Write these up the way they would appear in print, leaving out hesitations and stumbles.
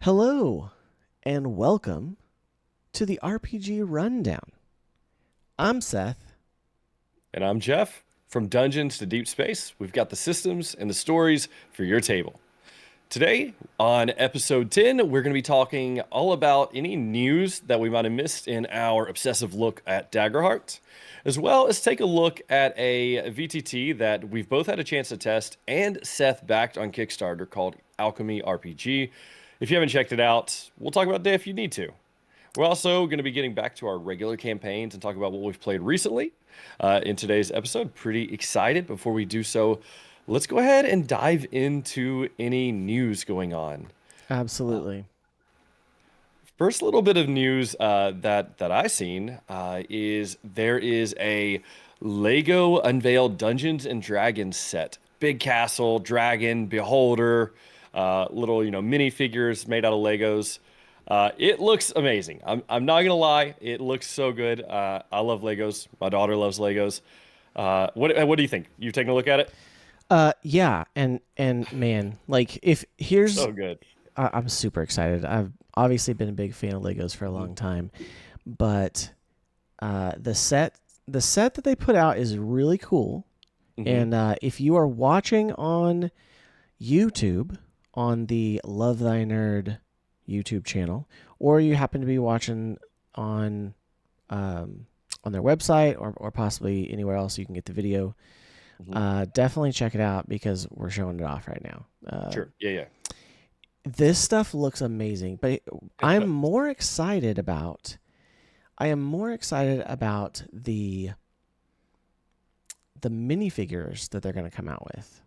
Hello, and welcome to the RPG Rundown. I'm Seth. And I'm Jeff. From Dungeons to Deep Space, we've got the systems and the stories for your table. Today, on episode 10, we're going to be talking all about any news that we might have missed in our obsessive look at Daggerheart, as well as take a look at a VTT that we've both had a chance to test and Seth backed on Kickstarter called AlchemyRPG. If you haven't checked it out, we'll talk about that if you need to. We're also going to be getting back to our regular campaigns and talk about what we've played recently in today's episode. Pretty excited. Before we do so, let's go ahead and dive into any news going on. Absolutely. First little bit of news that I seen is there is a Lego unveiled Dungeons and Dragons set. Big castle, dragon, beholder, little mini figures made out of Legos. It looks amazing. I'm not gonna lie, it looks so good. I love Legos. My daughter loves Legos. What do you think? You've taken a look at it? Yeah, and man, like if here's So good. I'm super excited. I've obviously been a big fan of Legos for a long time, but the set that they put out is really cool. Hmm. And if you are watching on YouTube on the Love Thy Nerd YouTube channel, or you happen to be watching on on their website or possibly anywhere else you can get the video, Hmm. definitely check it out because we're showing it off right now. Sure. Yeah, This stuff looks amazing, but I'm more excited about. I am more excited about the minifigures that they're going to come out with.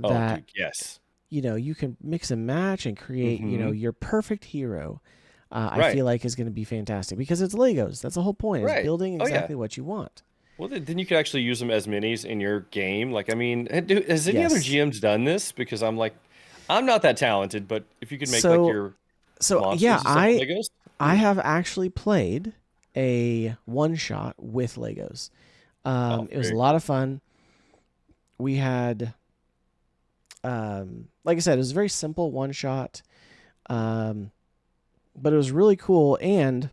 Oh, That dude, yes. you can mix and match and create Hmm. your perfect hero. I Right. feel like is going to be fantastic because it's Legos. That's the whole point, is Right. building Oh, yeah. exactly what you want. Well, then you could actually use them as minis in your game. Like, I mean, has any other Yes. GMs done this? Because I'm not that talented, but if you could make like So your yeah, monsters and stuff with Legos, I have actually played a one shot with Legos. oh, It was a very lot cool. of fun. We had, like I said, it was a very simple one shot, um, but it was really cool. And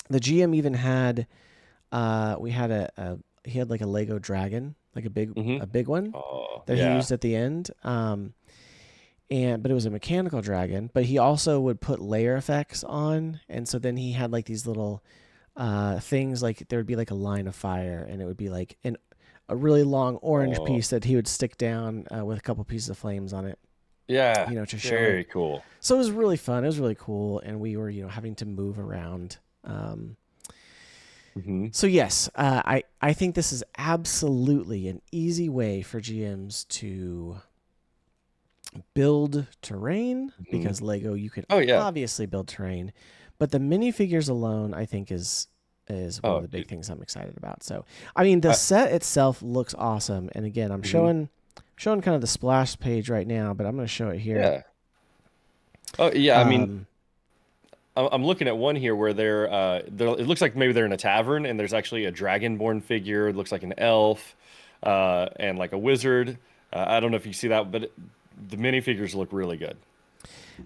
the GM even had, we had he had like a Lego dragon, like Hmm. a big one Oh, that he yeah. used at the end. But it was a mechanical dragon. But he also would put layer effects on, and so then he had like these little things, like there would be like a line of fire, and it would be like a really long orange Oh, piece that he would stick down with a couple pieces of flames on it, yeah. to show it. Very cool. So it was really fun. It was really cool, and we were having to move around. Hmm. So yes, I think this is absolutely an easy way for GMs to build terrain, Hmm. because Lego, you can Oh, yeah. obviously build terrain, but the minifigures alone, I think, is one of Oh, the big dude. things I'm excited about. So, I mean, the I, set itself looks awesome, and again, I'm hmm. showing kind of the splash page right now, but I'm going to show it here. Yeah. Oh, yeah. I mean, Um, I'm looking at one here where it looks like maybe they're in a tavern and there's actually a dragonborn figure. It looks like an elf, and like a wizard. I don't know if you see that, but the minifigures look really good.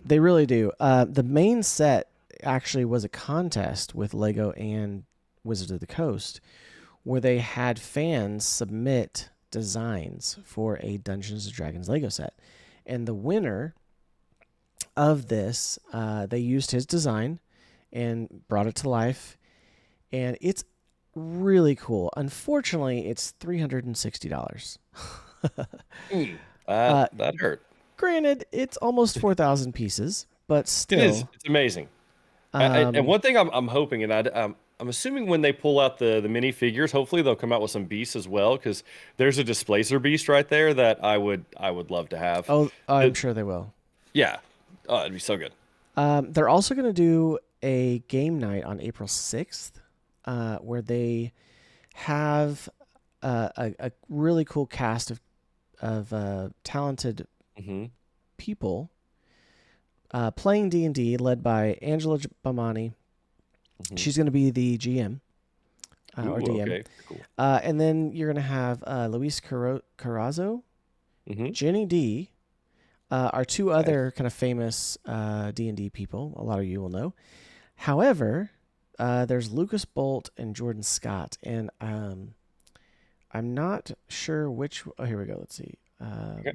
they really do. The main set actually was a contest with Lego and Wizards of the Coast, where they had fans submit designs for a Dungeons and Dragons Lego set, and the winner of this, they used his design and brought it to life, and it's really cool. Unfortunately, it's $360. Mm, uh, that hurt. Granted, it's almost 4,000 pieces, but It is. still, It's amazing. And um, one thing I'm hoping, and I'm assuming when they pull out the minifigures, hopefully they'll come out with some beasts as well, because there's a displacer beast right there that I would love to have. oh, I'm The- sure they will. yeah. Oh, it'd be so good. They're also going to do a game night on April 6th, where they have a really cool cast of talented Hmm. people playing D&D, led by Angela Bamani. Hmm. She's going to be the GM or Ooh, DM. okay. Cool. And then you're going to have Luis Carrazzo, Hmm. Jenny D, are two other kind of famous D&D people. A lot of you will know. However, there's Lucas Bolt and Jordan Scott, and I'm not sure which. Oh, here we go. Let's see. Okay.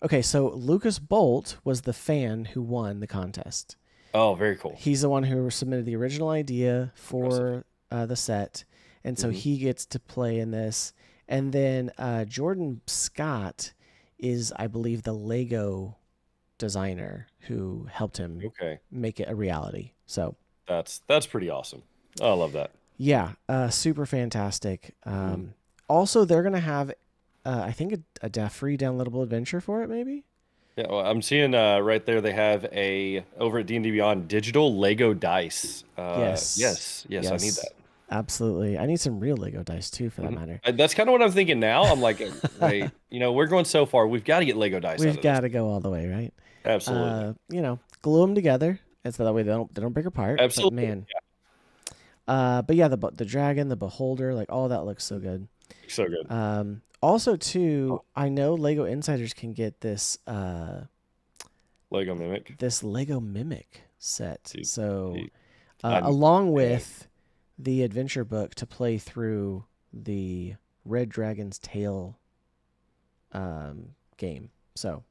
Okay, so Lucas Bolt was the fan who won the contest. Oh, very cool. He's the one who submitted the original idea for the set, and so he gets to play in this. And then Jordan Scott is, I believe, the Lego designer who helped him make it a reality. So that's pretty awesome. I love that. Yeah, super fantastic. Also, they're gonna have, I think, a free downloadable adventure for it, maybe. Yeah, well, I'm seeing right there they have over at D&D Beyond digital Lego dice. Yes, I need that. Absolutely. I need some real Lego dice too, for that matter. That's kind of what I'm thinking now. I'm like, wait, we're going so far. We've got to get Lego dice. We've got to go all the way, right? Absolutely. Glue them together, and so that way they don't break apart. Absolutely. But man. Yeah. But yeah, the dragon, the beholder, like all that looks so good. So good. Also, too, I know Lego Insiders can get this Lego Mimic. This Lego Mimic set. So, along with the adventure book to play through the Red Dragon's Tale game. So,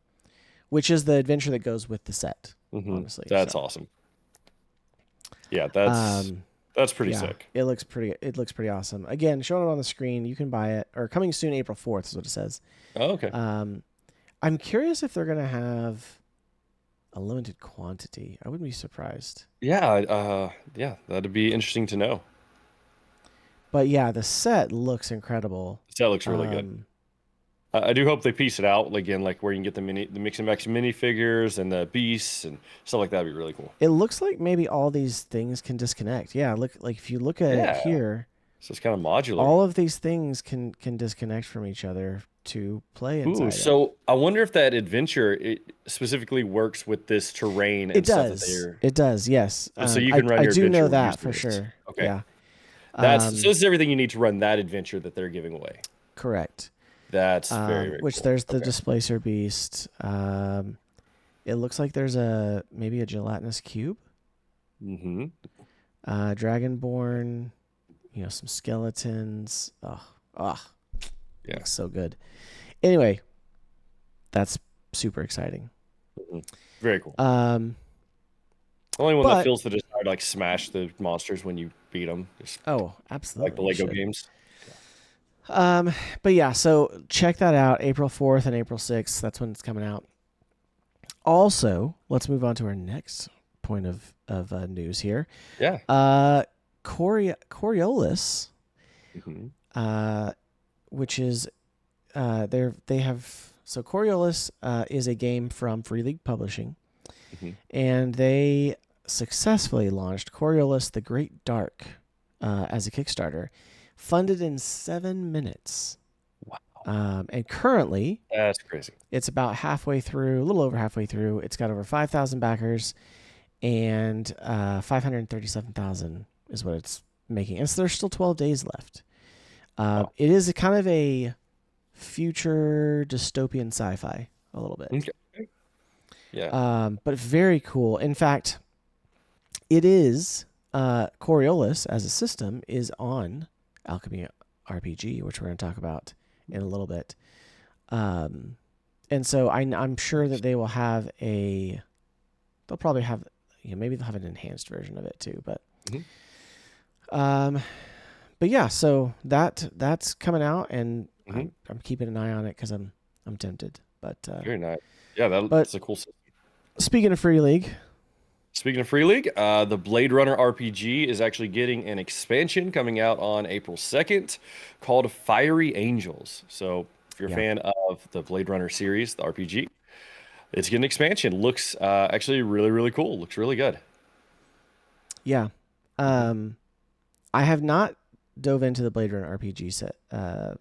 which is the adventure that goes with the set. Honestly, that's awesome. Yeah, that's pretty sick. It looks pretty awesome. Again, showing it on the screen, you can buy it, or coming soon April 4th is what it says. Oh, okay. I'm curious if they're gonna have a limited quantity. I wouldn't be surprised. Yeah, that'd be interesting to know. But yeah, the set looks incredible. The set looks really good. I do hope they piece it out again, like where you can get the mix and match minifigures and the beasts and stuff like that. Would be really cool. It looks like maybe all these things can disconnect. Yeah, look, like if you look at it here, so it's kind of modular. All of these things can disconnect from each other to play inside. So I wonder if that adventure specifically works with this terrain. And it does. It does. Yes. So you can run your adventure. I do know that for sure. Okay. Yeah. So this is everything you need to run that adventure that they're giving away. Correct. That's very, very which cool. There's the Displacer Beast. It looks like there's maybe a gelatinous cube. Dragonborn. Some skeletons. Yeah, looks so good. Anyway, that's super exciting. Very cool. The only one that feels the desire to smash the monsters when you beat them. Absolutely. Like the Lego games. But yeah, so check that out. April 4th and April 6th. That's when it's coming out. Also, let's move on to our next point of news here. Yeah. Coriolis, which is Coriolis is a game from Free League Publishing, and they successfully launched Coriolis: The Great Dark as a Kickstarter, funded in 7 minutes. Wow! And currently, that's crazy. It's about a little over halfway through. It's got over 5,000 backers, and 537,000 is what it's making. And so there's still 12 days left. It is a kind of a future dystopian sci-fi a little bit. Okay. Yeah. But very cool. In fact, it is Coriolis as a system is on Alchemy RPG, which we're going to talk about in a little bit. And so I'm sure that they will have they'll probably have, maybe they'll have an enhanced version of it too, but but yeah, so that's coming out, and I'm keeping an eye on it because I'm tempted. But very nice. Yeah, that's a cool system. Speaking of Free League, the Blade Runner RPG is actually getting an expansion coming out on April 2nd called Fiery Angels. So if you're a fan of the Blade Runner series, the RPG, it's getting an expansion. Looks actually really, really cool. Looks really good. Yeah. I have not dove into the Blade Runner RPG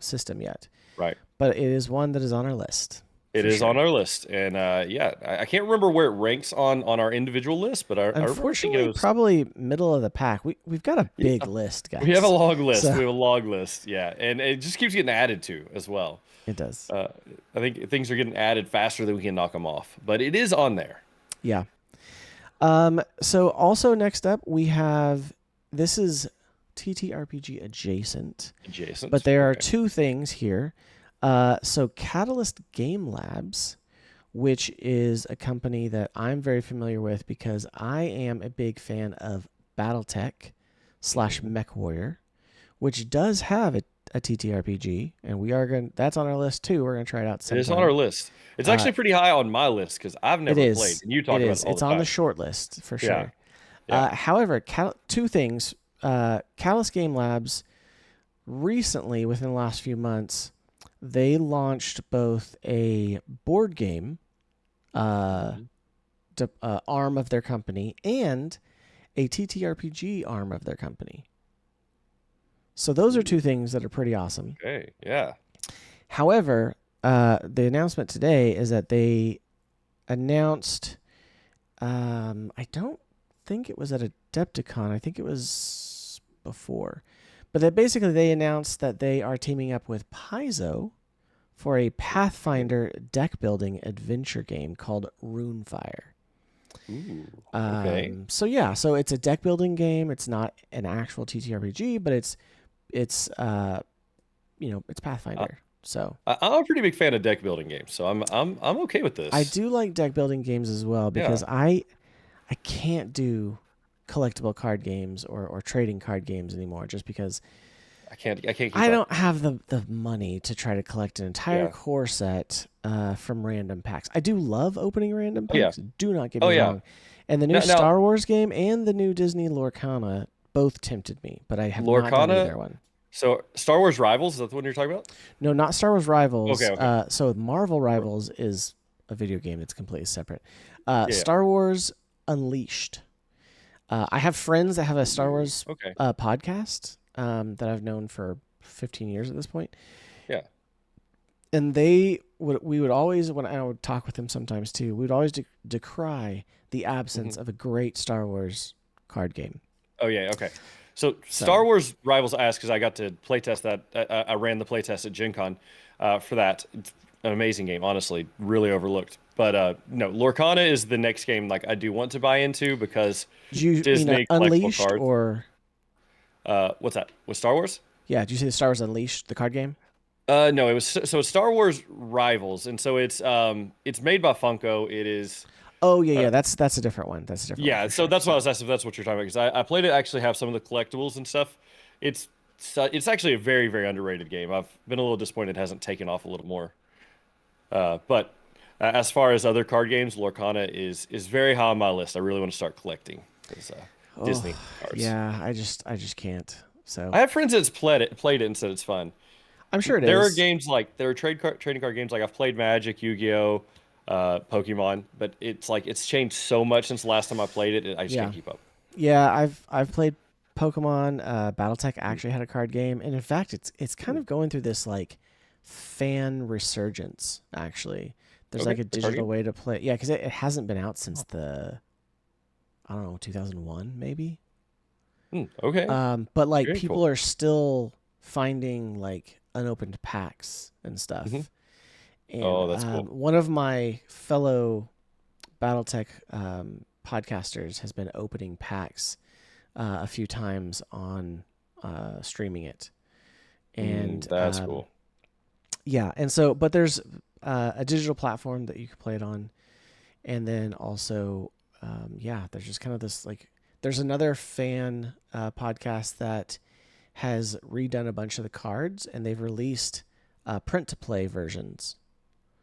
system yet. Right. But it is one that is on our list. It for is on sure. our list, and yeah, I can't remember where it ranks on our individual list, but I remember thinking it Unfortunately, was. probably middle of the pack. We've got a big Yeah, list, we have a guys. long list. So We have a long list, yeah, and it just keeps getting added to as well. it does. Uh, I think things are getting added faster than we can knock them off, but it is on there. Yeah. So also next up we have, this is TTRPG adjacent, but Adjacent. there are Okay. two things here. So Catalyst Game Labs, which is a company that I'm very familiar with because I am a big fan of BattleTech slash Mhm. MechWarrior, which does have a TTRPG, and we are going. That's on our list too. We're gonna try it out It is on our sometime. list. It's Uh, actually pretty high on my list because I've it never played, is. and you It talk about is. it all It's the on the time. short list for Yeah, sure. yeah. However, two things. Catalyst Game Labs recently, within the last few months, they launched both a board game uh, Mhm. arm of their company and a TTRPG arm of their company. So those are two Ooh, things that are pretty awesome. okay, yeah. However, the announcement today is that they announced. I don't think it was at Adepticon. I think it was before, but that basically they announced that they are teaming up with Paizo for a Pathfinder deck building adventure game called Runefire. Ooh, okay. So yeah, so it's a deck building game. It's not an actual TTRPG, but it's it's I, Pathfinder. So I'm a pretty big fan of deck building games, so I'm okay with I this. do like deck building games as well Yeah, because I can't do collectible card games or trading card games anymore just because I can't keep I up. don't have the money to try to collect an entire Yeah. core set from random packs. I do love opening random Oh yeah. packs. Do not get Oh me yeah. wrong. And the new Now Star Wars game and the new Disney Lorcana both tempted me, but I have not done Lorcana. either one. So Star Wars Rivals, is that the one you're talking about? No, not Star Wars Okay, Rivals. okay. So Marvel Rivals is a video game that's completely separate. Yeah, yeah. Star Wars Unleashed. I have friends that have a Star Ooh, Wars okay. podcast that I've known for 15 years at this point, Yeah. and we would always, when I would talk with them sometimes too, we would always decry the Hmm. absence of a great Star Wars card game. Oh yeah, okay. So Star So Wars Rivals, I asked because I got to playtest that. I ran the playtest at Gen Con for that. It's an amazing game, honestly, really overlooked. But no, Lorcana is the next game like I do want to buy into because did you mean Disney collectible Unleashed cards. or What's that? With Star Wars? yeah? Did you say Star Wars Unleashed, the card game? No, it was so it's Star Wars Rivals, and so it's made by Funko. It is Oh yeah, uh, yeah. That's a different one. That's a different one yeah. for So sure. that's why I was asking if that's what you're talking about because I played it actually have some of the collectibles and stuff. It's it's actually a very very underrated game. I've been a little disappointed it hasn't taken off a little more. But as far as other card games, Lorcana is very high on my list. I really want to start collecting those Oh Disney cards. yeah, I just can't. So I have friends that's played it and said it's fun. I'm sure it There are is. games like there are trading card games like I've played Magic, Yu-Gi-Oh, Pokemon, but it's like it's changed so much since the last time I played it. I just can't Yeah, keep up. yeah. I've played Pokemon. BattleTech Mm, actually had a card game, and in fact, it's kind mm. of going through this like fan resurgence. Actually, there's like Okay, a the card digital game. way to play. Yeah, because it hasn't been out since the I don't know 2001 maybe. Okay, But like very people cool. are still finding like unopened packs and Hmm. stuff. And Oh, that's cool. one of my fellow BattleTech podcasters has been opening packs a few times on streaming it. And That's cool. yeah, and so, but there's a digital platform that you can play it on. And then also, yeah, there's just kind of this like, there's another fan podcast that has redone a bunch of the cards and they've released print to play versions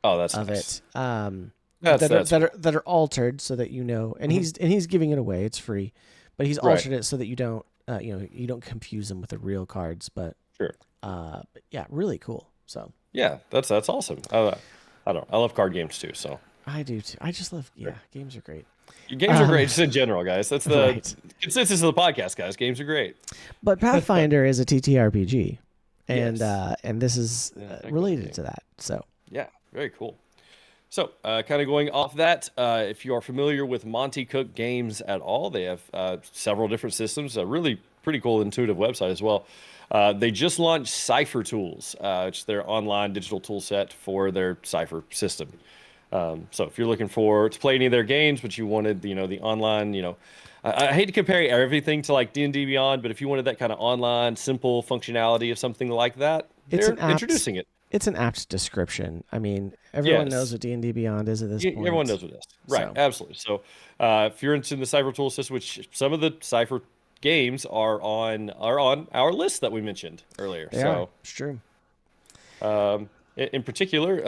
Oh, that's of nice. it, That's that's cool. that are altered so that and Hmm. he's giving it away. It's free, but he's Right. altered it so that you don't confuse them with the real cards. Sure. But yeah, really cool. So Yeah, that's awesome. I don't. I love card games too. So I do too. I just love, yeah, games are great. games are Um, great, just in general, guys. That's the right. consensus of the podcast, guys. Games are great. But Pathfinder is a TTRPG, Yes. and this is Yeah, deck building related game. to that. So Yeah, very cool. So, kind of going off that, if you are familiar with Monty Cook Games at all, they have several different systems, a really pretty cool intuitive website as well. They just launched Cipher Tools, which is their online digital tool set for their Cipher system. So if you're looking to play any of their games, but you wanted, the online, I hate to compare everything to like D&D Beyond, but if you wanted that kind of online, simple functionality of something like that, It's they're an apt introducing it. it's an apt description. I mean, everyone knows Yes. what D&D Beyond is at this Everyone point. knows what it is. Right, So, absolutely. So, if you're into the Cipher tool system, which some of the Cipher games are on our list that we mentioned earlier. they are. So, It's true. in particular,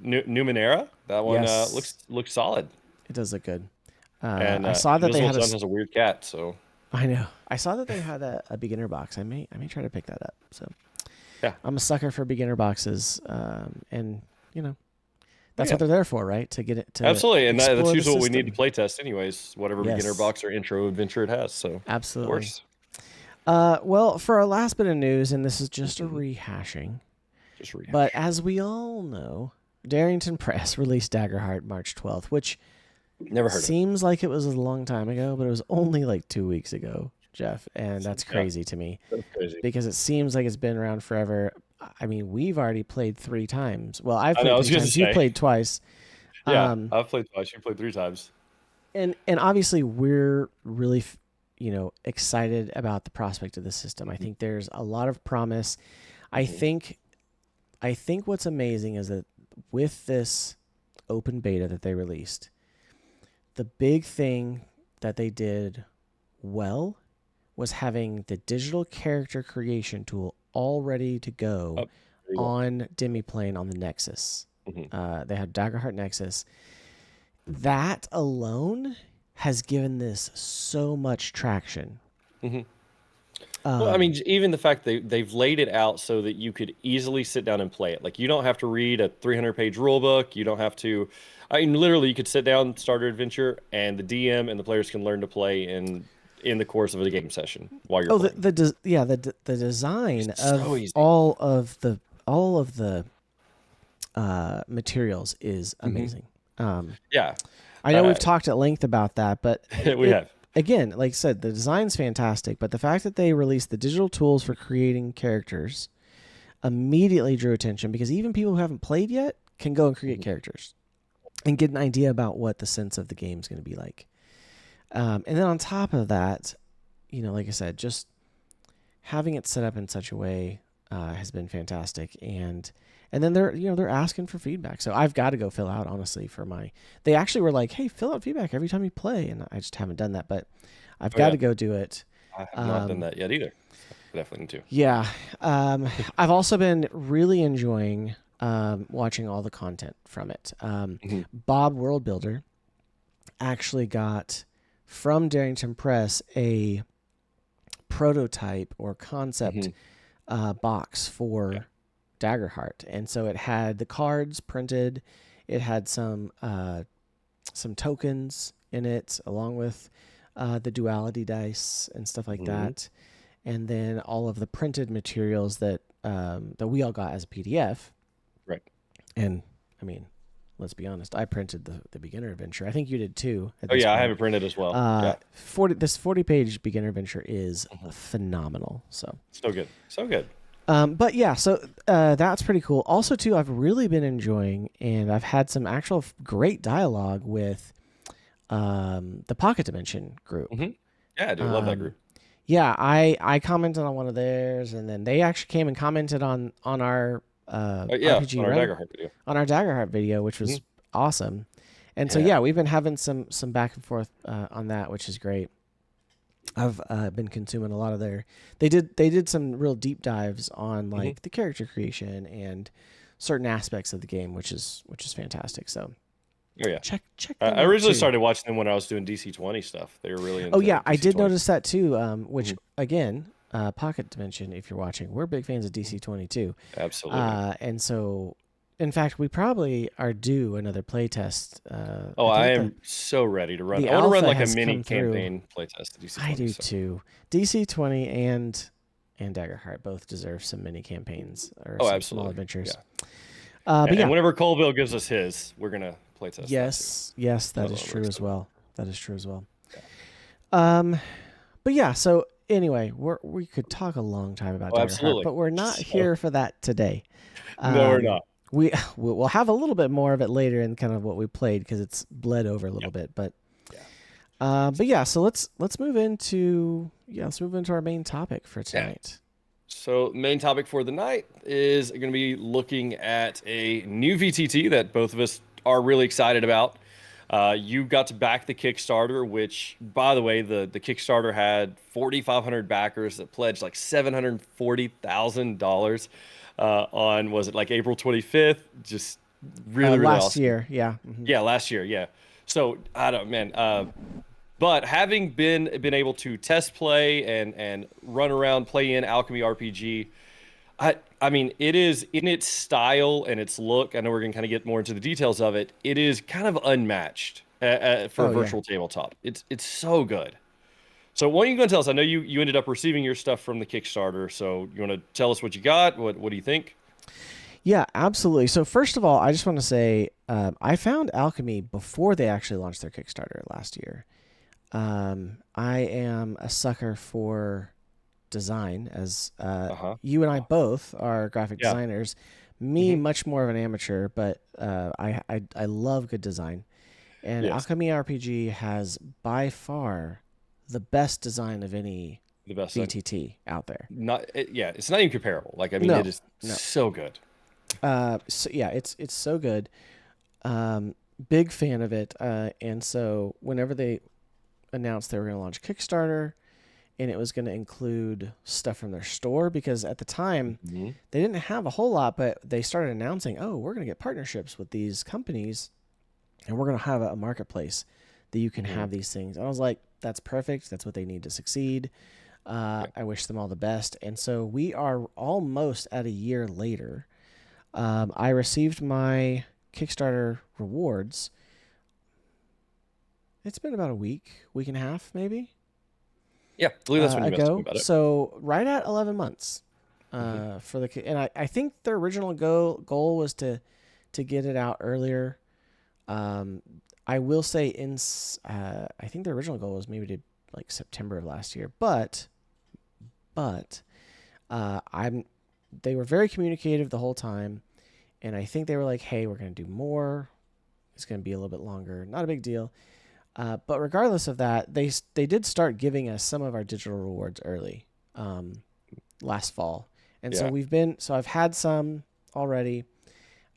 Numenera, that one Yes, looks solid. it does look good. And I saw that they Invisible had Sun has a weird cat, so I know. I saw that they had a beginner box. I may try to pick that up. So yeah. I'm a sucker for beginner boxes, and that's Yeah, what they're there for, right? To get it to absolutely. And that's explore the usually what we need to system. play test anyways, whatever beginner Yes, box or intro adventure it has. So, of absolutely. course. Well, for our last bit of news, and this is just a Mhm. rehashing, Just but rehash. as we all know, Darrington Press released Daggerheart March 12th, which Never heard of it. seems like it was a long time ago, but it was only like 2 weeks ago, Jeff, and that's Yeah, crazy to me that's crazy. because it seems like it's been around forever. I mean, we've already played 3 times. Well, I've I know, played I three was gonna times. You say. played twice. Yeah, Um, I've played twice. You played 3 times. and obviously we're really excited about the prospect of the system. I think there's a lot of promise. I Mhm. think I think what's amazing is that with this open beta that they released, the big thing that they did well was having the digital character creation tool all ready to go Oh, there you go. on Demiplane on the Nexus. Mhm. They had Daggerheart Nexus. That alone has given this so much traction. Mhm. Well, I mean, Um, even the fact they've laid it out so that you could easily sit down and play it. Like you don't have to read a 300-page rule book. You don't have to. I mean, literally, you could sit down, start an adventure, and the DM and the players can learn to play in the course of a game session while you're oh, playing. the design It's so of easy. all of the materials is Hmm. amazing. Um, Yeah, I know uh, we've talked at length about that, but we it have. again, like I said, the design's fantastic. But the fact that they released the digital tools for creating characters immediately drew attention because even people who haven't played yet can go and create Mhm. characters and get an idea about what the sense of the game is going to be like. And then on top of that, like I said, just having it set up in such a way has been fantastic. And then they're asking for feedback. So I've got to go fill out honestly for my. They actually were like, "Hey, fill out feedback every time you play," and I just haven't done that, but I've Oh got yeah, to go do it. I have not done Um, that yet either. So I definitely need to. yeah, I've also been really enjoying watching all the content from it. Mhm. Bob World Builder actually got from Darrington Press a prototype or concept Mhm. box Yeah. for Daggerheart, and so it had the cards printed. It had some tokens in it, along with the duality dice and stuff like Mhm. that, and then all of the printed materials that we all got as a PDF. Right. And I mean, let's be honest, I printed the beginner adventure. I think you did too at Oh this yeah, I have point. it printed as well. Yeah. 40 page beginner adventure is Mhm. phenomenal. So So good. So good. but yeah, so that's pretty cool. Also, too, I've really been enjoying, and I've had some actual great dialogue with the Pocket Dimension group. Hmm. Yeah, I do love that Um, group. yeah, I commented on one of theirs, and then they actually came and commented on our Yeah, RPG on our Reddit Daggerheart video. on our Daggerheart video, which Hmm. was awesome. And so Yeah. yeah, we've been having some back and forth on that, which is great. I've been consuming a lot of their. They did some real deep dives on Hmm. like the character creation and certain aspects of the game, which is fantastic. So Oh yeah. check them I out originally too. started watching them when I was doing DC 20 stuff. They were really Oh into yeah, I did DC 20. notice that too. Which Hmm. again, Pocket Dimension, if you're watching, we're big fans of DC 20 too. Absolutely. And so, in fact, we probably are due another playtest. Oh, I I think am so ready to run. the I want to run alpha like a has mini come through. campaign playtest of DC I 20. do So too. DC 20 and Daggerheart both deserve some mini campaigns or oh, some small absolutely. adventures. Yeah. But And yeah, whenever Colville gives us his, we're gonna playtest that too. Yes, That that was is what I'm true as excited about. well. That is true as well. Yeah. Um, but yeah, so anyway, we could talk a long time about Oh, Daggerheart, absolutely. but we're not So here for that today. no, we're Um, not. we'll have a little bit more of it later in kind of what we played because it's bled over a little Yep. bit, but Yeah. but yeah, so let's move into our main topic for Yeah. tonight. So, main topic for the night is going to be looking at a new VTT that both of us are really excited about. You got to back the Kickstarter, which, by the way, the Kickstarter had 4,500 backers that pledged like $740,000 on, was it like April 25th? Just really, really Last awesome. year, yeah. Hmm. Yeah, last year, yeah. So I don't, man. But having been able to test play and run around, play in Alchemy RPG, I mean, it is in its style and its look. I know we're gonna kind of get more into the details of it. It is kind of unmatched for a Oh yeah. virtual tabletop. It's so good. So what are you gonna tell us? I know you ended up receiving your stuff from the Kickstarter. So you want to tell us what you got? What do you think? Yeah, absolutely. So first of all, I just want to say I found Alchemy before they actually launched their Kickstarter last year. I am a sucker for design, as Uh-huh. you and I both are graphic Yeah. designers. Me, Hmm. much more of an amateur, but I love good design. And Yes. Alchemy RPG has by far the best design of any The best one. VTT out there. Yeah, it's not even comparable. Like, I mean, it No, is no. so good. So yeah, it's so good. Big fan of it. And so whenever they announced they were going to launch Kickstarter and it was going to include stuff from their store, because at the time Hmm. they didn't have a whole lot, but they started announcing, oh, we're going to get partnerships with these companies and we're going to have a marketplace that you can Hmm. have these things. And I was like, that's perfect. That's what they need to succeed. Yeah. I wish them all the best. And so we are almost at a year later. I received my Kickstarter rewards. It's been about a week and a half, maybe, Yeah, I believe that's when you messaged me ago. about it. So right at 11 months Hmm. for and I think their original goal was to get it out earlier. Um, I will say I think their original goal was maybe to like September of last year, but I'm they were very communicative the whole time, and I think they were like, hey, we're gonna do more. It's gonna be a little bit longer. Not a big deal. But regardless of that, they did start giving us some of our digital rewards early last fall, and so Yeah. I've had some already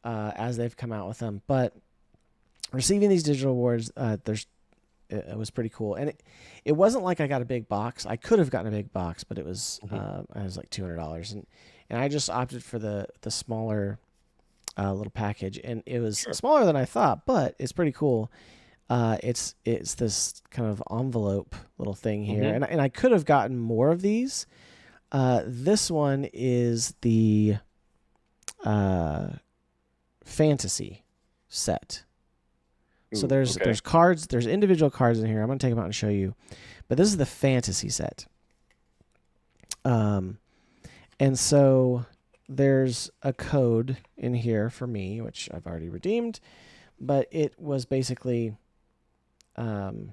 as they've come out with them. But receiving these digital rewards, it was pretty cool, and it wasn't like I got a big box. I could have gotten a big box, but it was Hmm. like $200, and I just opted for the smaller little package, and it was Sure. smaller than I thought, but it's pretty cool. It's this kind of envelope little thing here, Hmm. and I could have gotten more of these. This one is the uh, fantasy set. So Ooh, okay. there's cards, there's individual cards in here. I'm gonna take them out and show you, but this is the fantasy set. Um, and so there's a code in here for me, which I've already redeemed, but it was basically um,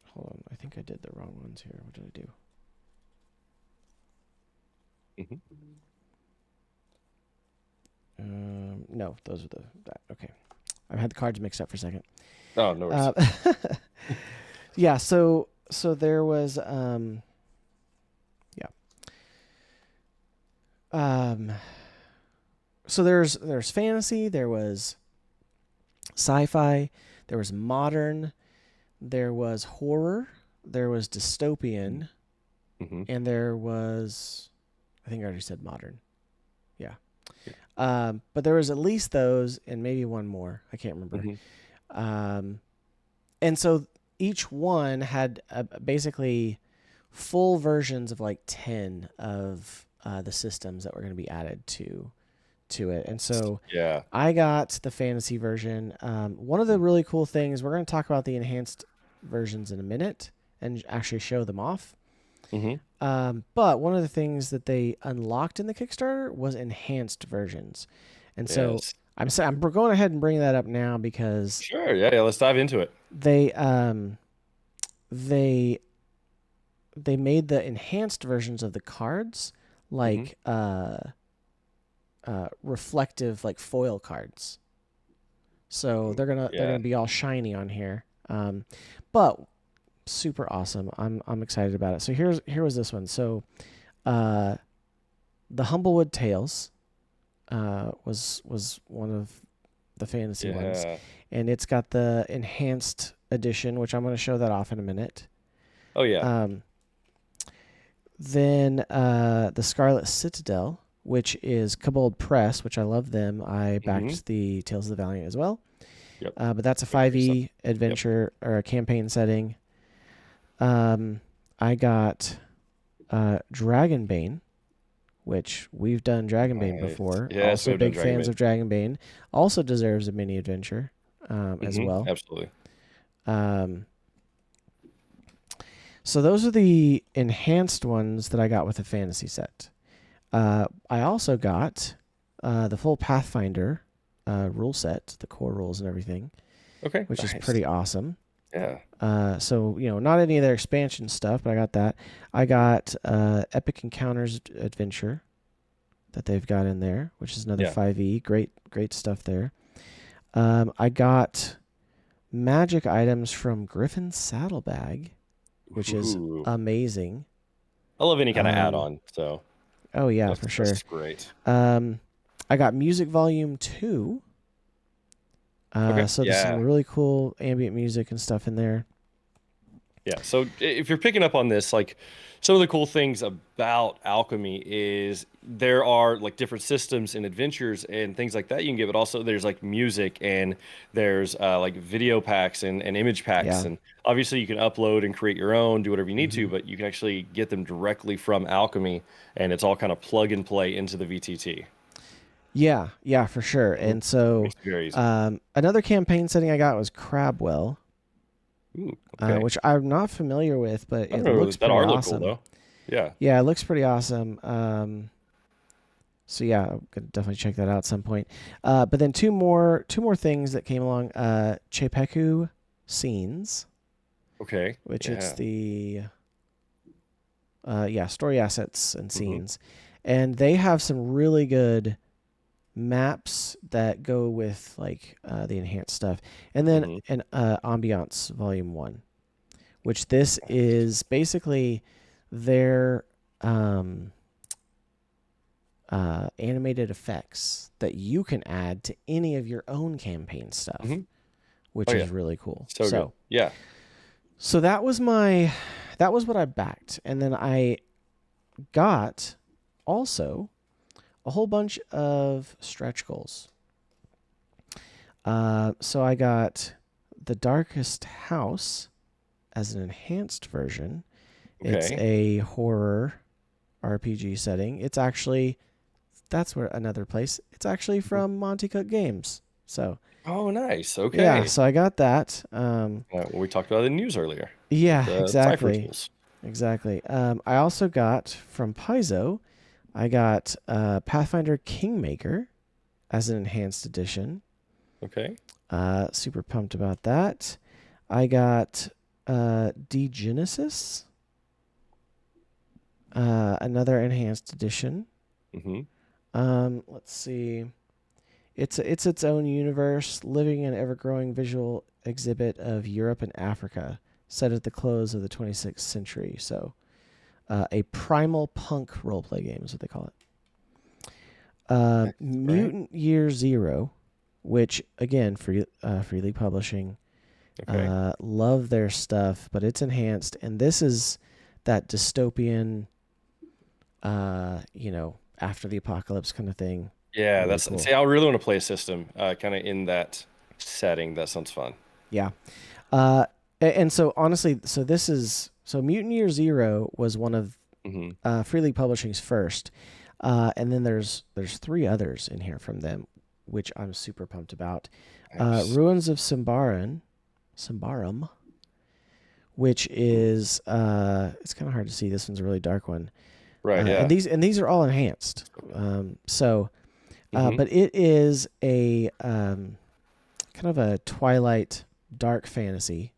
hold on. I think I did the wrong ones here. What did I do? Hmm. No, those are that. Okay. I've had the cards mixed up for a second. Oh, no worries. Uh, yeah. So there was yeah. Um, so there's fantasy. There was sci-fi. There was modern. There was horror. There was dystopian, Hmm. and there was I think I already said modern. Yeah. But there was at least those and maybe one more. I can't remember. Hmm. Um, and so each one had basically full versions of like 10 of the systems that were going to be added to it. And so Yeah. I got the fantasy version. One of the really cool things, we're going to talk about the enhanced versions in a minute and actually show them off. Hmm. But one of the things that they unlocked in the Kickstarter was enhanced versions. And so Yes. I'm going ahead and bringing that up now because Sure. Yeah. Yeah. Let's dive into it. they they they made the enhanced versions of the cards Hmm. like reflective like foil cards. So Ooh, they're yeah. gonna be all shiny on here. But super awesome. I'm excited about it. So here was this one. So uh, the Humblewood Tales was one of the fantasy ones, Yeah. and it's got the enhanced edition, which I'm going to show that off in a minute. Oh yeah. Um, then the Scarlet Citadel, which is Kobold Press, which I love them. I Hmm. backed the Tales of the Valiant as well. Yep. But that's a Very good stuff. 5e Yep. adventure or a campaign setting. I got Dragonbane, which we've done Dragonbane Nice. before. Yes, Also we've done big Dragon fans Maid. of Dragonbane. Also deserves a mini adventure as Hmm. well. Absolutely. Um, so those are the enhanced ones that I got with the fantasy set. I also got the full Pathfinder rule set, the core rules and everything, Okay. which is Nice. pretty awesome. Yeah. So not any of their expansion stuff, but I got that. I got Epic Encounters Adventure that they've got in there, which is another Yeah. 5e. Great stuff there. I got magic items from Griffin's Saddlebag, which is Ooh. amazing. I love any kind of Um, add-on, so oh yeah, that's for sure. that's great. Um, I got Music Volume 2. Okay. So there's some Yeah. really cool ambient music and stuff in there. Yeah. So if you're picking up on this, like some of the cool things about Alchemy is there are like different systems and adventures and things like that you can get, but also there's like music and there's like video packs and image packs. Yeah. And obviously you can upload and create your own, do whatever you need to, Hmm. but you can actually get them directly from Alchemy and it's all kind of plug and play into the VTT. Yeah, for sure. Mhm. And so Makes it very easy. another campaign setting I got was Crabwell, Ooh, okay. which I'm not familiar with, but I don't it know. looks That pretty art look cool awesome. though. Yeah. Yeah, it looks pretty awesome. So yeah, I'm gonna definitely check that out at some point. But then two more things that came along. Chepeku Scenes, Okay. which it's Yeah. the story assets and Hmm. scenes, and they have some really good maps that go with like the enhanced stuff, and then Hmm. an ambiance volume 1, which this is basically their um, animated effects that you can add to any of your own campaign stuff, Hmm. Oh which yeah. is really cool. So good. So Yeah. that was what I backed, and then I got also a whole bunch of stretch goals. So I got The Darkest House as an enhanced version. It's Okay. a horror RPG setting. That's where another place. It's actually Mhm. from Monty Cook Games. So Oh, nice. yeah, Okay. so I got that. Well, we talked about it in the news earlier with Yeah, the cipher exactly, tools. exactly. I also got from Paizo. I got Pathfinder Kingmaker as an enhanced edition. Okay. Super pumped about that. I got Degenesis, another enhanced edition. Hmm. Let's see. It's its own universe, living in an ever-growing visual exhibit of Europe and Africa, set at the close of the 26th century. So, a primal punk roleplay game is what they call it. Nice. Right. Mutant Year Zero, which again freely publishing. Okay. Love their stuff, but it's enhanced, and this is that dystopian, after the apocalypse kind of thing. Yeah, Really that's cool. see, I really want to play a system kind of in that setting. That sounds fun. Yeah. Uh, and so honestly, so Mutant Year Zero was one of Hmm. Free League Publishing's first, and then there's three others in here from them, which I'm super pumped about. Nice. Ruins of Symbarum, which is it's kind of hard to see. This one's a really dark one. Right. And Yeah. these are all enhanced. So good. So Mm-hmm. But it is a kind of a Twilight dark fantasy.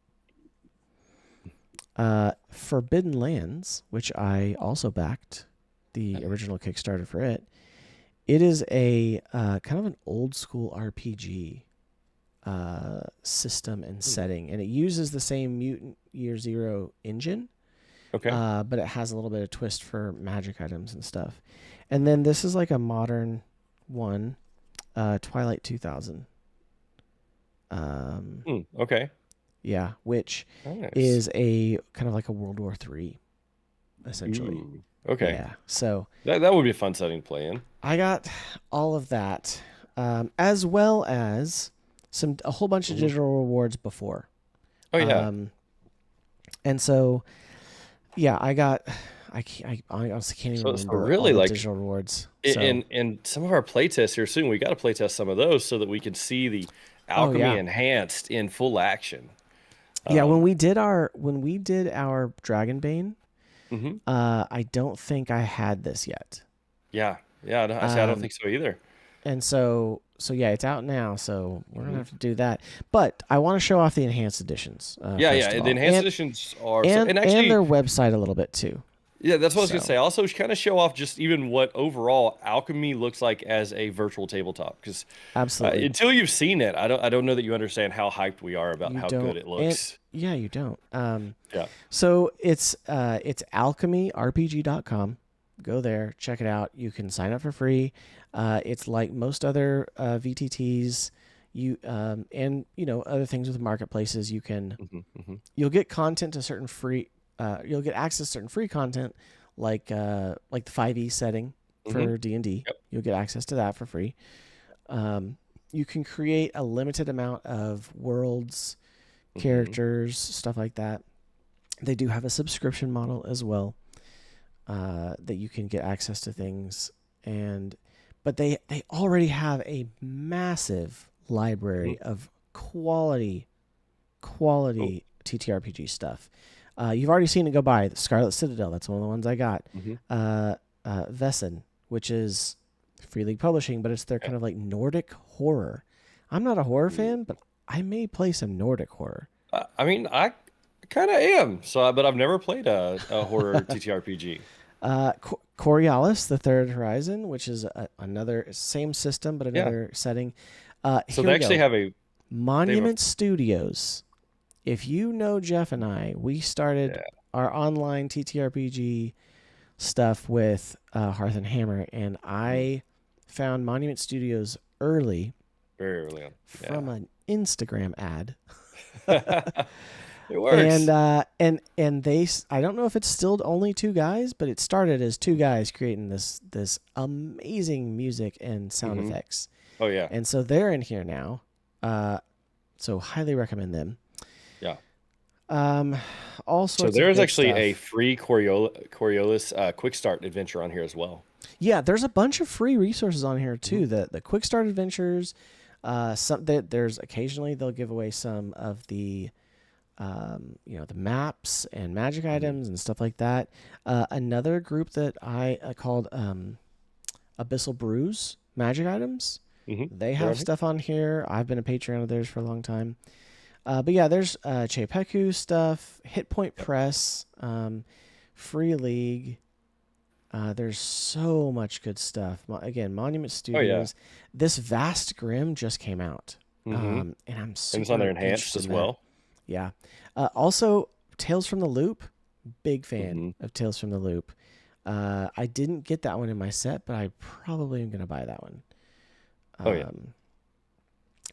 Forbidden Lands, which I also backed the original Kickstarter for it. It is a kind of an old school RPG system and setting, and it uses the same Mutant Year Zero engine, Okay. but it has a little bit of twist for magic items and stuff. And then this is like a modern one, Twilight 2000. Okay. Yeah, which Nice. is a kind of like a World War III, essentially. Ooh. Okay. Yeah. So That would be a fun setting to play in. I got all of that, as well as a whole bunch of Hmm. digital rewards before. Oh yeah. Um, and so yeah, I honestly can't even So remember all really, the like digital rewards. So in some of our playtests here soon, we got to playtest some of those so that we can see the oh alchemy yeah, enhanced in full action. yeah. Um, When we did our Dragonbane, mhm. I don't think I had this yet. Yeah. Yeah. No, I don't Um, think so either. and so yeah, it's out now. So we're gonna Hmm. have to do that. But I want to show off the enhanced editions Yeah. first of Yeah. The all, enhanced editions are so, and and and actually, their website a little bit too. yeah, that's what I was gonna So say. Also, kind of show off just even what overall alchemy looks like as a virtual tabletop. Because absolutely, until you've seen it, I don't know that you understand how hyped we are about you how good don't, it and looks. yeah, you don't. Yeah. So it's AlchemyRPG.com. Go there, check it out. You can sign up for free. It's like most other VTTs. And other things with marketplaces. Hmm. Hmm. You'll get content to certain free. You'll get access to certain free content, like the 5e setting Hmm. for D&D. Yep. You'll get access to that for free. Um, you can create a limited amount of worlds, Hmm. characters, stuff like that. They do have a subscription model as well, that you can get access to things, but they already have a massive Hmm. library of Oh. quality TTRPG stuff. You've already seen it go by. The Scarlet Citadel, that's one of the ones I got. Hmm. Vesen, which is Free League Publishing, but it's their Yeah. kind of like Nordic horror. I'm not a horror Ooh. fan, but I may play some Nordic horror. I mean, I kind of am. So, but I've never played a horror TTRPG. Coriolis, the Third Horizon, which is another same system but Yeah. another setting. So Here they we actually go. have a they have a Monument Studios. If you know Jeff and I, we started yeah, our online TTRPG stuff with Hearth and Hammer, and mhm, I found Monument Studios early very early on. from an Instagram ad. Yeah. It And works. I don't know if it's still only two guys, but it started as two guys creating this amazing music and sound Hmm. effects. Oh yeah. And so they're in here now. Uh, so highly recommend them. Yeah. Um, all So sorts of there's good actually a stuff. free Coriolis quick start adventure on here as well. Yeah, there's a bunch of free resources on here Hmm. too. The quick start adventures. There's occasionally they'll give away some of the the maps and magic Hmm. items and stuff like that. Another group that I called Abyssal Brews magic items. Hmm. They They're have on here. stuff on here. I've been a Patreon of theirs for a long time. But yeah, there's Chepeku stuff, Hit Point Yep. Press, Free League. There's so much good stuff. Again, Monument Oh yeah. Studios. This Vast Grim just came out, Hmm. and I'm And it's on there super enhanced interested as in that. well. Yeah. Also, Tales from the Loop. Big fan Hmm. of Tales from the Loop. I didn't get that one in my set, but I probably am going to buy that one. Oh yeah. Um,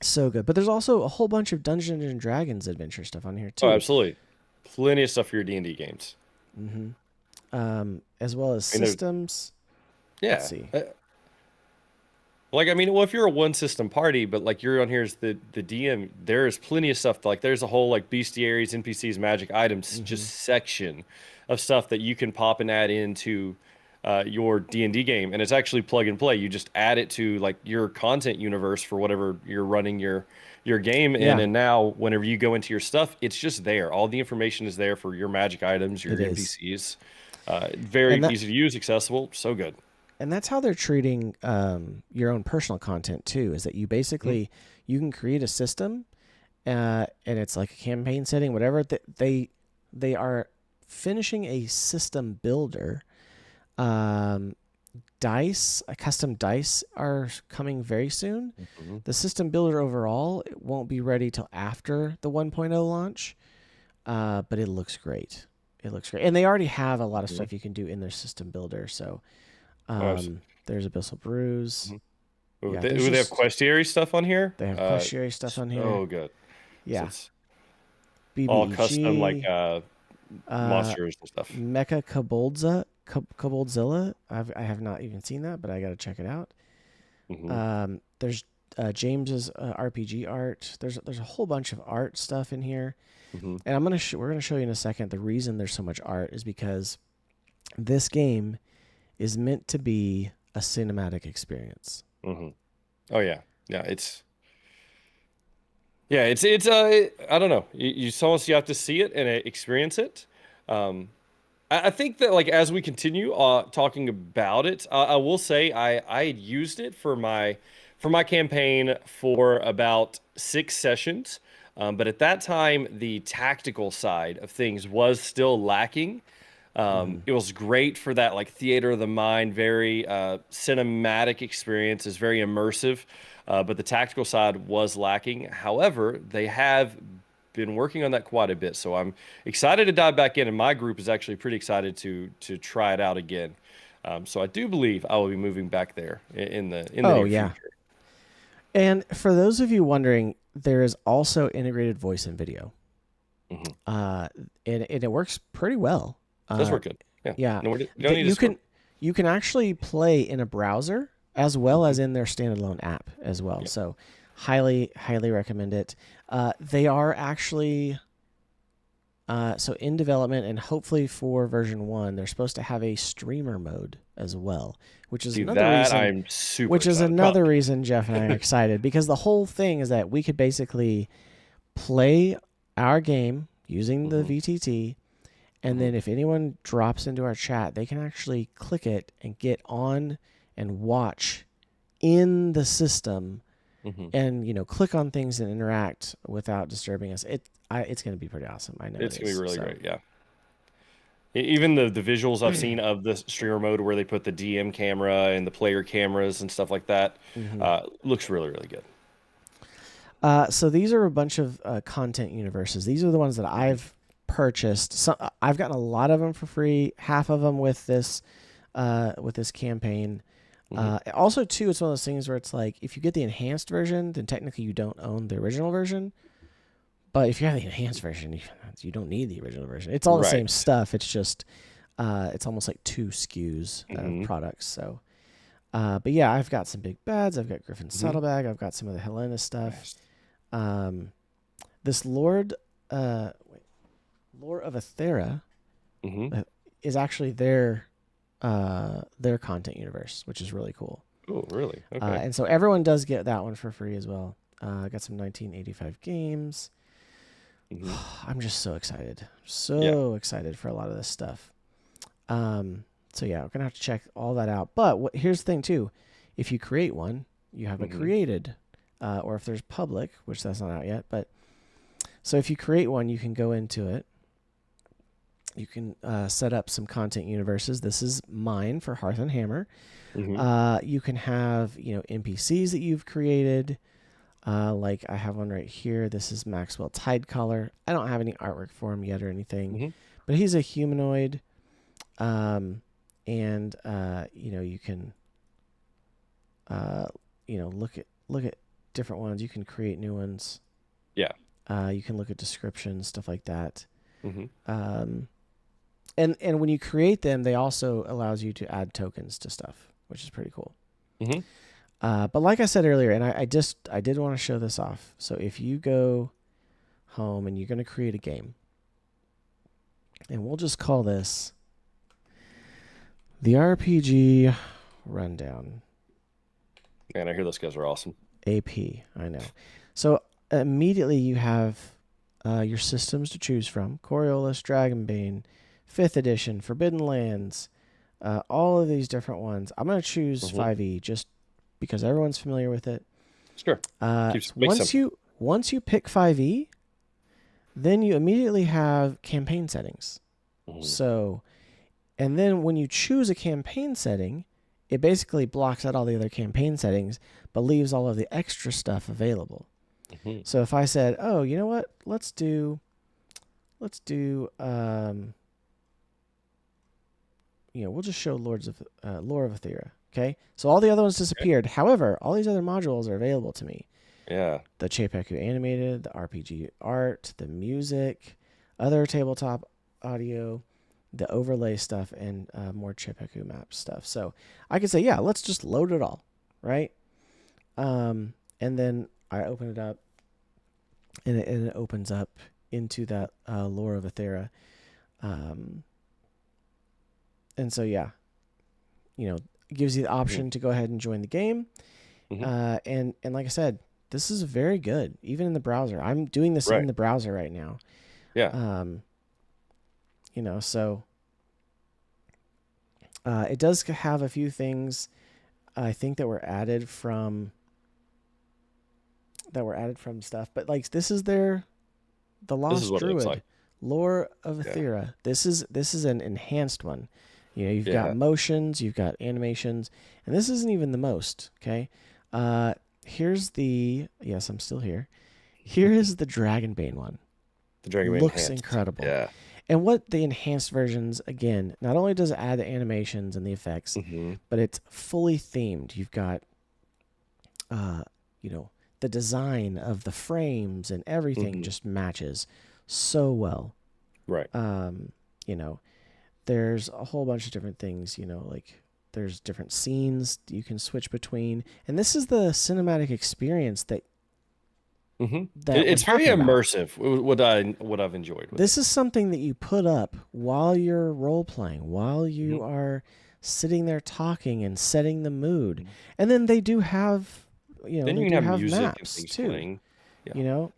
so good. But there's also a whole bunch of Dungeons and Dragons adventure stuff on here Oh, too. absolutely. Plenty of stuff for your D&D games. Hmm As well as I mean, systems. Let's yeah. see. Like I mean, well, if you're a one system party, but like you're on here as the DM, there's plenty of stuff. Like there's a whole like bestiaries, NPCs, magic items, Hmm just section of stuff that you can pop and add into your D&D game, and it's actually plug and play. You just add it to like your content universe for whatever you're running your game in, Yeah, and now whenever you go into your stuff, it's just there. All the information is there for your magic items, it your is. NPCs. Very And that easy to use, accessible, so good. And that's how they're treating your own personal content too. Is that you Mhm. basically you can create a system, and it's like a campaign setting, whatever. They are finishing a system builder. Um, custom dice are coming very soon. Mhm. The system builder overall it won't be ready till after the 1.0 launch, but it looks great. It looks great, and they already have a lot of Mhm. stuff you can do in their system builder. So Oh, I see. there's Abyssal Brews. Mhm. Ooh, Yeah, there's they have just questiary stuff on here. they have Questiary stuff on here. So good. So Yeah, it's all custom like BBEG, uh, monsters and stuff. Mecha Koboldzilla. I have not even seen that, but I got to check it out. Hmm. There's James's RPG art. There's a whole bunch of art stuff in here, Hmm. and we're gonna show you in a second. The reason there's so much art is because this game is meant to be a cinematic experience. Hmm. Oh yeah, yeah. It's I don't know. You almost you have to see it and experience it. Um, I think that like as we continue talking about it, I will say I had used it for my campaign for about 6 sessions, but at that time the tactical side of things was still lacking. Mm-hmm. It was great for that like theater of the mind, very cinematic experience, is very immersive, but the tactical side was lacking. However, they have been working on that quite a bit, so I'm excited to dive back in, and my group is actually pretty excited to try it out again. So I do believe I will be moving back there in the Oh near yeah, future. and for those of you wondering, there is also integrated voice and video, Hmm. uh, and it works pretty well. Does Uh, work good. Yeah. yeah, No, you don't that need Discord. you can actually play in a browser as well Hmm. as in their standalone app as well. Yep. So, highly recommend it. They are actually so in development, and hopefully for version 1, they're supposed to have a streamer mode as well, which is See another that reason. I'm super Which is excited about. another reason Jeff and I are excited because the whole thing is that we could basically play our game using the Hmm. VTT, and Hmm. then if anyone drops into our chat, they can actually click it and get on and watch in the system, Hmm. and click on things and interact without disturbing us. It's going to be pretty awesome. I know it It's gonna be is. really So great. Yeah. Even the visuals I've seen of the streamer mode where they put the DM camera and the player cameras and stuff like that hmm looks really, really good. so these are a bunch of content universes. These are the ones that Hmm. I've purchased. So I've gotten a lot of them for free. Half of them with this campaign. Hmm. Also, too, it's one of those things where it's like if you get the enhanced version, then technically you don't own the original version. But if you have the enhanced version, you don't need the original version. It's all the same Right. stuff. It's just it's almost like two SKUs of Hmm. products. So, but yeah, I've got some big bads. I've got Griffin's Hmm. Saddlebag. I've got some of the Helena stuff. Nice. Um, this Lore of Athera, Hmm. uh, is actually their content universe, which is really cool. Oh, really? Okay. And so everyone does get that one for free as well. I got some 1985 games. Hmm. I'm just so excited, Yeah. so excited for a lot of this stuff. So yeah, we're gonna have to check all that out. But here's the thing too: if you create one, you have a Hmm. created, or if there's public, which that's not out yet. But so if you create one, you can go into it. You can set up some content universes. This is mine for Hearth and Hammer. Hmm. You can have NPCs that you've created. Like I have one right here. This is Maxwell Tidecaller. I don't have any artwork for him yet or anything, Hmm. but he's a humanoid. And you can uh, look at different ones. You can create new ones. Yeah. You can look at descriptions, stuff like that. Hmm. Um, and when you create them, they also allows you to add tokens to stuff, which is pretty cool. Hmm. But like I said earlier, and I did want to show this off. So if you go home and you're going to create a game, and we'll just call this the RPG Rundown Man, I hear those guys are awesome. AP. I know. So immediately you have your systems to choose from: Coriolis, Dragonbane, 5th Edition, Forbidden Lands, all of these different ones. I'm going to choose Hmm. 5e just because everyone's familiar with it. Sure. So Makes sense. once you pick 5e, then you immediately have campaign settings. Hmm. So, and then when you choose a campaign setting, it basically blocks out all the other campaign settings, but leaves all of the extra stuff available. Hmm. So if I said, "Oh, you know what? Let's do we'll just show Lore of Aethera." Okay, so all the other ones Okay. disappeared. However, all these other modules are available to me. Yeah. The Chapekku animated, the RPG art, the music, other tabletop audio, the overlay stuff, and more Chapekku map stuff. So I could say, yeah, let's just load it all, right? And then I open it up, and it opens up into that Lore of Aethera. And so, yeah, it gives you the Hmm. option to go ahead and join the game. Hmm. And like I said, this is very good, even in the browser. I'm doing this Right. in the browser right now. Yeah. Um, so it does have a few things I think that were added from stuff, but like this is the This is Lost what it looks like. Druid, Lore of Yeah. Aethera. This is an enhanced one. You've got Yeah. motions, you've got animations, and this isn't even the most. Okay, here's the yes, I'm still here. Here is the Dragonbane one. The Dragon Looks enhanced. incredible. Yeah. And what the enhanced versions, again, not only does it add the animations and the effects, Hmm. but it's fully themed. You've got, uh, the design of the frames and everything Hmm. just matches so well. Right. Um, you know, there's a whole bunch of different things, like there's different scenes you can switch between. And this is the cinematic experience Hmm. that we're It's very talking about. immersive. What I've enjoyed with it. This is something that you put up while you're role playing, while Hmm. you are sitting there talking and setting the mood. Hmm. And then they do have, Then you they can do have have music and maps things too. playing. Yeah. You know,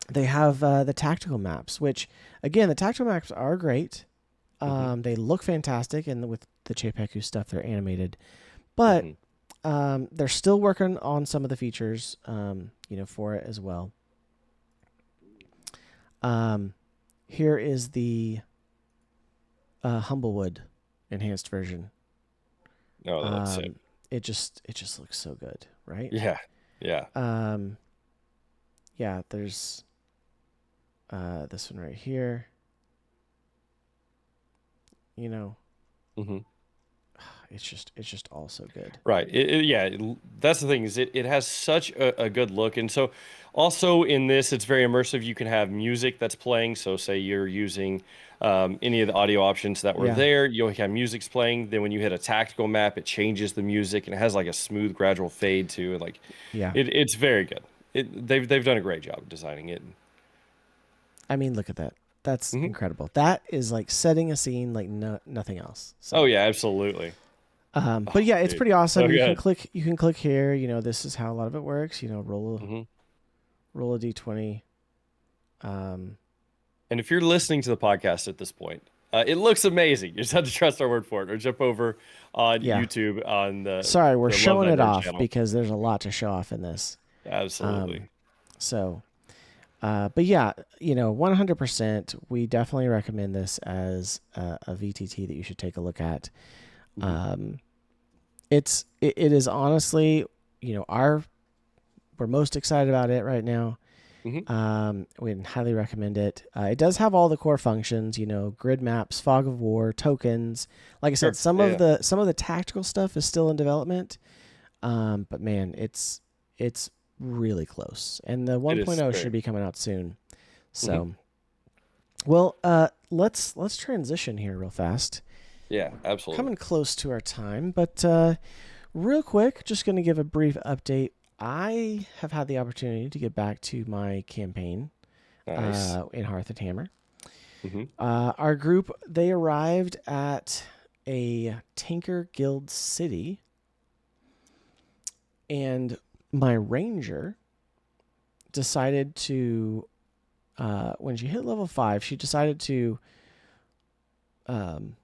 they have the tactical maps, which again, the tactical maps are great. Hmm. They look fantastic, and with the Chapekku stuff, they're animated. But Hmm. they're still working on some of the features, for it as well. Um, Here is the Humblewood enhanced version. Oh, that looks sick. Um, it just looks so good, right? Yeah. Yeah. Um, yeah, there's this one right here. You know, Hmm. it's just all so good. Right. That's the thing is it has such a good look. And so also in this, it's very immersive. You can have music that's playing. So say you're using any of the audio options that were Yeah, there, you'll have music's playing. Then when you hit a tactical map, it changes the music and it has like a smooth gradual fade too. Like yeah. it's very good. They've done a great job of designing it. I mean, look at that. That's Hmm. incredible. That is like setting a scene like nothing else. Oh So, yeah, absolutely. but Oh, yeah, it's dude. pretty awesome. So You can good. click. You can click here. This is how a lot of it works. Hmm. Roll a d20. Um, And if you're listening to the podcast at this point, it looks amazing. You just have to trust our word for it, or jump over on yeah. YouTube on Sorry, we're the Love showing Thy it Nerd off channel. because there's a lot to show off in this. Absolutely. Um, so, but yeah, 100%. We definitely recommend this as a VTT that you should take a look at. Hmm. Um, it is honestly, we're most excited about it right now. Hmm. We highly recommend it. It does have all the core functions, grid maps, fog of war, tokens. Like I said, Sure. some Yeah, of yeah. the tactical stuff is still in development. But man, it's really close, and the It is 1.0 very. should be coming out soon. Hmm. So, well, let's transition here real fast. Yeah, absolutely. Coming close to our time, but real quick, just going to give a brief update. I have had the opportunity to get back to my campaign Nice. in Hearth and Hammer. Hmm. Our group, they arrived at a Tinker Guild city, and my ranger decided to, when she hit level 5, she decided to um,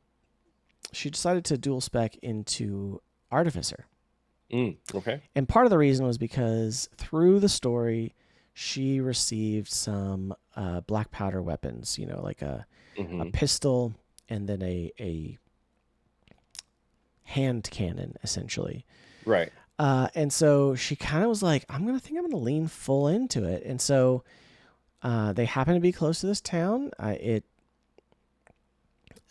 she decided to dual spec into Artificer. Okay. And part of the reason was because through the story, she received some black powder weapons, like a Mm-hmm. pistol and then a hand cannon, essentially. Right. And so she kind of was like, I'm going to lean full into it. And so they happen to be close to this town.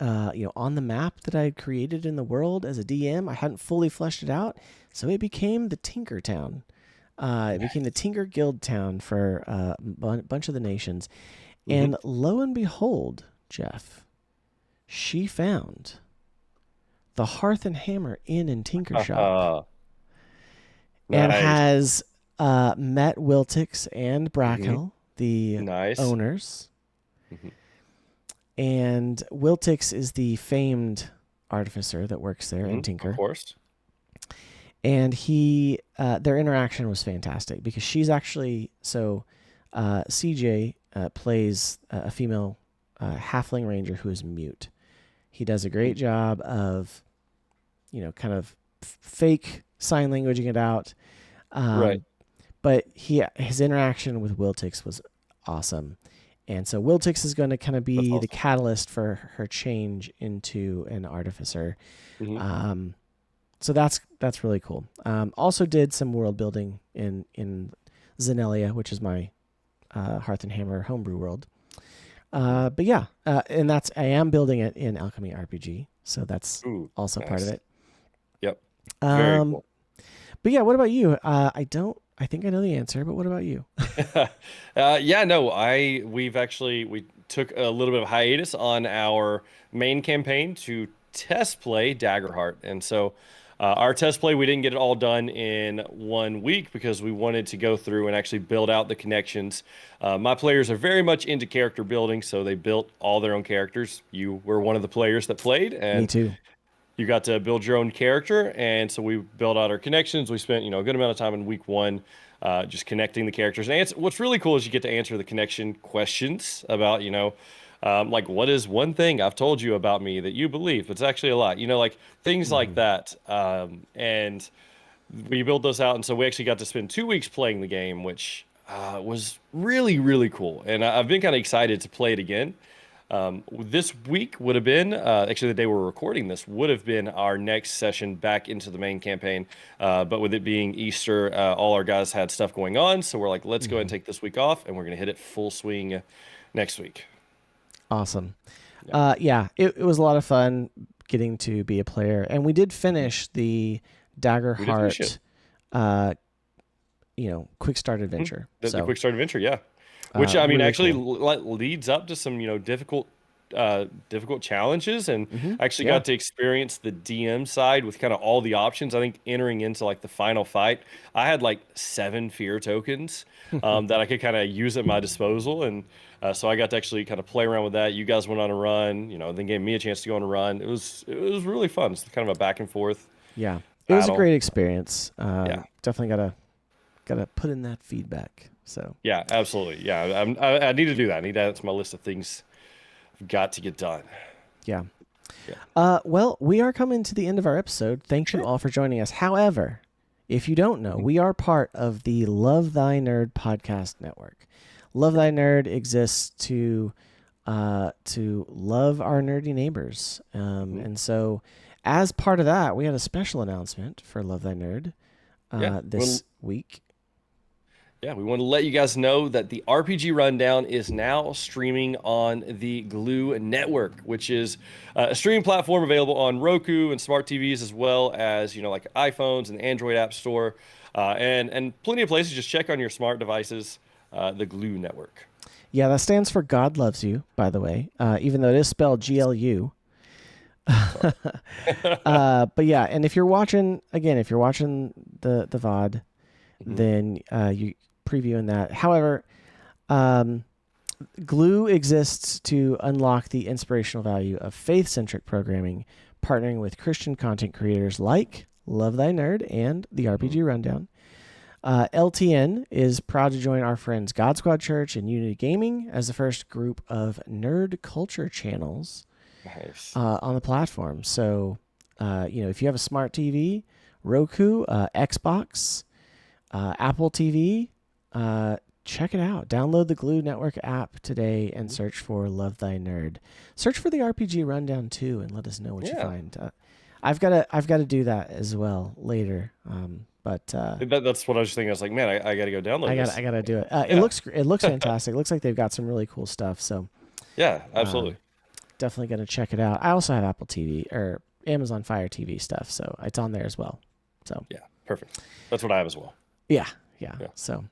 On the map that I had created in the world as a DM, I hadn't fully fleshed it out. So it became the Tinker Town. It became the Tinker Guild Town for a bunch of the nations. Mm-hmm. And lo and behold, Jeff, she found the Hearth and Hammer Inn and Tinker Shop and Nice. has met Wiltix and Mm-hmm. Brackhill, the Nice. owners. Mm-hmm. And Wiltix is the famed artificer that works there and Of Tinker. course. And their interaction was fantastic because she's actually, CJ plays a female halfling ranger who is mute. He does a great job of, kind of fake sign languaging it out. Right. But his interaction with Wiltix was awesome. And so Wiltix is going to kind of That's be the awesome. catalyst for her change into an artificer. Mm-hmm. So that's really cool. Also did some world building in Zenelia, which is my Hearth and Hammer homebrew world. But yeah, and I am building it in AlchemyRPG, so that's Ooh, also part of nice. it. Yep. Very cool. But yeah, what about you? I think I know the answer, but what about you? Yeah, no, we took a little bit of hiatus on our main campaign to test play Daggerheart. And so our test play, we didn't get it all done in 1 week because we wanted to go through and actually build out the connections. My players are very much into character building, so they built all their own characters. You were one of the players that played, Me and too. you got to build your own character. And so we built out our connections. We spent, a good amount of time in week one just connecting the characters. And what's really cool is you get to answer the connection questions about, like, what is one thing I've told you about me that you believe? It's actually a lot, like things like Hmm. that. And we built those out. And so we actually got to spend 2 weeks playing the game, which was really, really cool. And I've been kind of excited to play it again. This week would have been, actually, the day we're recording this would have been our next session back into the main campaign. But with it being Easter, all our guys had stuff going on. So we're like, let's go ahead and Hmm. take this week off and we're going to hit it full swing next week. Awesome. Yeah. Yeah, it was a lot of fun getting to be a player, and we did Mhm. finish the We did finish it. Daggerheart, uh, quick start Mhm. adventure. The So quick start adventure, yeah. Which I mean really actually cool. leads up to some, difficult challenges, and Hmm. I actually Yeah. got to experience the DM side with kind of all the options. I think entering into like the final fight, I had like 7 fear tokens that I could kind of use at my disposal, and so I got to actually kind of play around with that. You guys went on a run, then gave me a chance to go on a run. It was really fun. It's kind of a back and forth Yeah, it was a battle. great experience. Yeah. Definitely gotta put in that feedback. So Yeah, absolutely. Yeah, I need to do that. I need to add it to my list of things I've got to get done. yeah. Yeah. Well, we are coming to the end of our episode. Thank you Sure. all for joining us. However, if you don't know, Mhm. we are part of the Love Thy Nerd podcast network. Love Thy Nerd exists to love our nerdy neighbors, Mhm. and so as part of that, we had a special announcement for Love Thy Nerd Yeah. this week. Yeah, we want to let you guys know that the RPG Rundown is now streaming on the Glue Network, which is a streaming platform available on Roku and smart TVs, as well as like iPhones and the Android App Store, and plenty of places. Just check on your smart devices, the Glue Network. Yeah, that stands for God Loves You, by the way, even though it is spelled GLU. Sorry. But yeah, and if you're watching the VOD, Mhm. then you previewing that. However, um, Glue exists to unlock the inspirational value of faith-centric programming, partnering with Christian content creators like Love Thy Nerd and the RPG Rundown. LTN is proud to join our friends God Squad Church and Unity Gaming as the first group of nerd culture channels Nice. on the platform. So, if you have a smart TV, Roku, Xbox, Apple TV, check it out. Download the Glue Network app today and search for Love Thy Nerd. Search for the RPG Rundown too, and let us know what you Yeah. find. I've got to do that as well later. But That's what I was thinking. I was like, man, I got to go download this. I gotta do it. It Yeah. looks fantastic. It looks like they've got some really cool stuff. So Yeah, absolutely. definitely gonna check it out. I also have Apple TV or Amazon Fire TV stuff, so it's on there as well. So Yeah, perfect. That's what I have as well. yeah. Yeah. So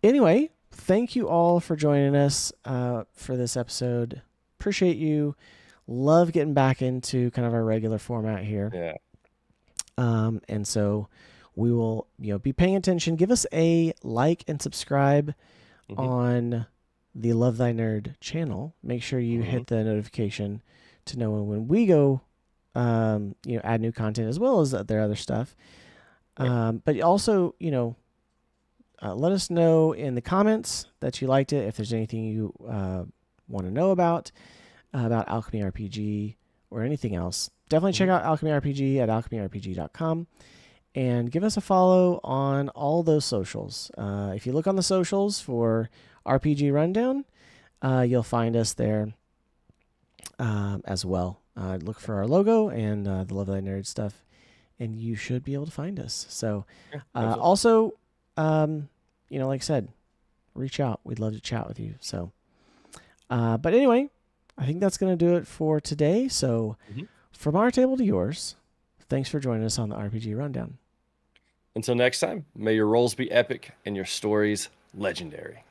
anyway, thank you all for joining us for this episode. Appreciate you. Love getting back into kind of our regular format here. Yeah. And so we will, be paying attention. Give us a like and subscribe on the Love Thy Nerd channel. Make sure you hit the notification to know when we go, add new content as well as their other stuff. But also, let us know in the comments that you liked it. If there's anything you want to know about Alchemy RPG or anything else, definitely check out Alchemy RPG at alchemyrpg.com and give us a follow on all those socials. If you look on the socials for RPG Rundown, you'll find us there as well. Look for our logo and the Love Thy Nerd stuff, and you should be able to find us. So also, like I said, reach out. We'd love to chat with you. So, but anyway, I think that's going to do it for today. So from our table to yours, thanks for joining us on the RPG Rundown. Until next time, may your rolls be epic and your stories legendary.